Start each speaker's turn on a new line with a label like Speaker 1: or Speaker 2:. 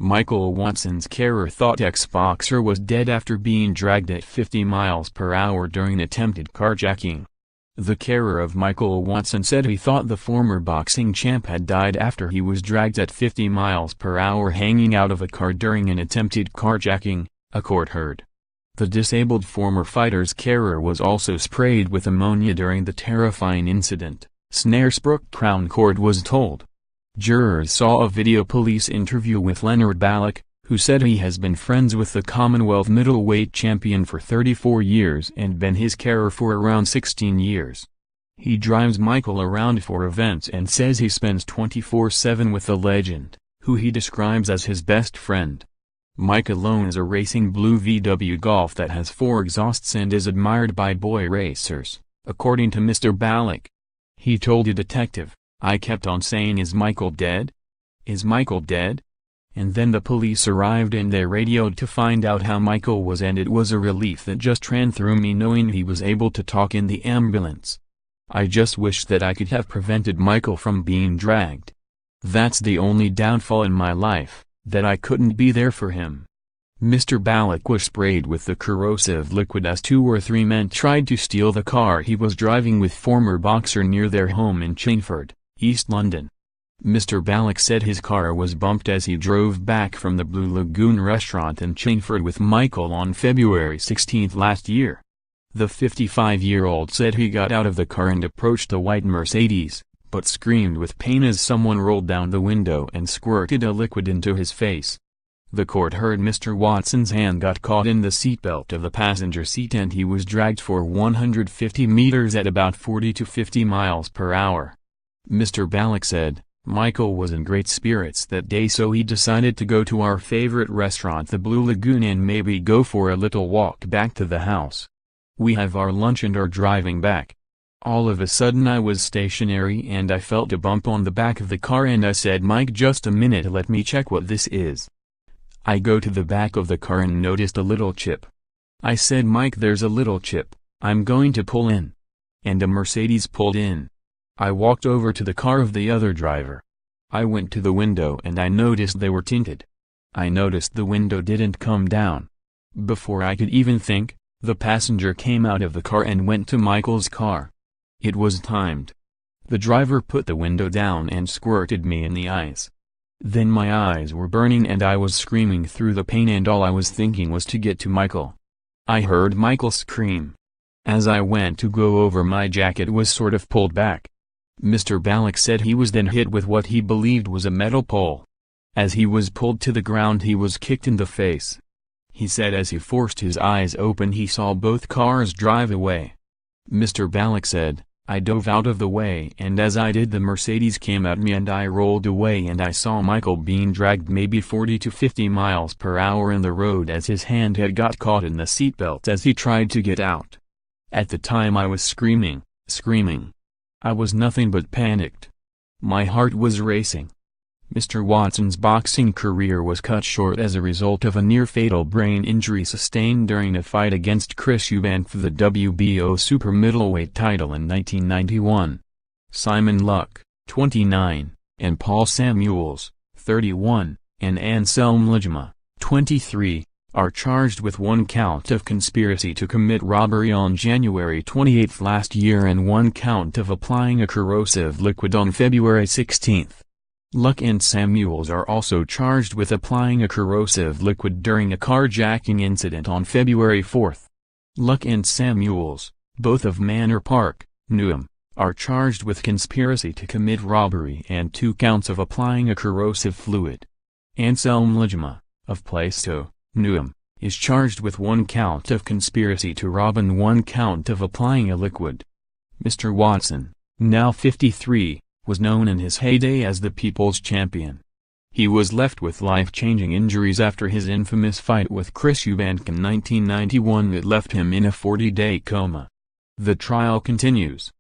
Speaker 1: Michael Watson's carer thought ex-boxer was dead after being dragged at 50 miles per hour during attempted carjacking. The carer of Michael Watson said he thought the former boxing champ had died after he was dragged at 50 miles per hour hanging out of a car during an attempted carjacking, a court heard. The disabled former fighter's carer was also sprayed with ammonia during the terrifying incident, Snaresbrook Crown Court was told. Jurors saw a video police interview with Lennard Ballack, who said he has been friends with the Commonwealth middleweight champion for 34 years and been his carer for around 16 years. He drives Michael around for events and says he spends 24/7 with the legend, who he describes as his best friend. Michael owns a racing blue VW Golf that has 4 exhausts and is admired by boy racers, according to Mr. Ballack. He told a detective, "I kept on saying, is Michael dead? Is Michael dead?" And then the police arrived and they radioed to find out how Michael was, and it was a relief that just ran through me knowing he was able to talk in the ambulance. I just wish that I could have prevented Michael from being dragged. That's the only downfall in my life, that I couldn't be there for him. Mr. Ballack was sprayed with the corrosive liquid as 2 or 3 men tried to steal the car he was driving with former boxer near their home in Chingford, East London. Mr. Ballack said his car was bumped as he drove back from the Blue Lagoon restaurant in Chingford with Michael on February 16 last year. The 55-year-old said he got out of the car and approached a white Mercedes, but screamed with pain as someone rolled down the window and squirted a liquid into his face. The court heard Mr. Watson's hand got caught in the seatbelt of the passenger seat and he was dragged for 150 meters at about 40 to 50 miles per hour. Mr. Ballack said, "Michael was in great spirits that day, so he decided to go to our favorite restaurant, the Blue Lagoon, and maybe go for a little walk back to the house. We have our lunch and are driving back. All of a sudden I was stationary and I felt a bump on the back of the car and I said, 'Mike, just a minute, let me check what this is.' I go to the back of the car and noticed a little chip. I said, 'Mike, there's a little chip, I'm going to pull in.' And a Mercedes pulled in. I walked over to the car of the other driver. I went to the window and I noticed they were tinted. I noticed the window didn't come down. Before I could even think, the passenger came out of the car and went to Michael's car. It was timed. The driver put the window down and squirted me in the eyes. Then my eyes were burning and I was screaming through the pain and all I was thinking was to get to Michael. I heard Michael scream. As I went to go over, my jacket was sort of pulled back. Mr. Ballack said he was then hit with what he believed was a metal pole. As he was pulled to the ground he was kicked in the face. He said as he forced his eyes open he saw both cars drive away. Mr. Ballack said, "I dove out of the way and as I did the Mercedes came at me and I rolled away and I saw Michael being dragged maybe 40 to 50 miles per hour in the road as his hand had got caught in the seatbelt as he tried to get out. At the time I was screaming. I was nothing but panicked. My heart was racing." Mr. Watson's boxing career was cut short as a result of a near-fatal brain injury sustained during a fight against Chris Eubank for the WBO super middleweight title in 1991. Simon Luck, 29, and Paul Samuels, 31, and Anselm Lijma, 23, are charged with 1 count of conspiracy to commit robbery on January 28 last year and 1 count of applying a corrosive liquid on February 16. Luck and Samuels are also charged with applying a corrosive liquid during a carjacking incident on February 4. Luck and Samuels, both of Manor Park, Newham, are charged with conspiracy to commit robbery and 2 counts of applying a corrosive fluid. Anselm Lijma, of Plaistow, Newham, is charged with 1 count of conspiracy to rob and 1 count of applying a liquid. Mr. Watson, now 53, was known in his heyday as the People's Champion. He was left with life-changing injuries after his infamous fight with Chris Eubank in 1991 that left him in a 40-day coma. The trial continues.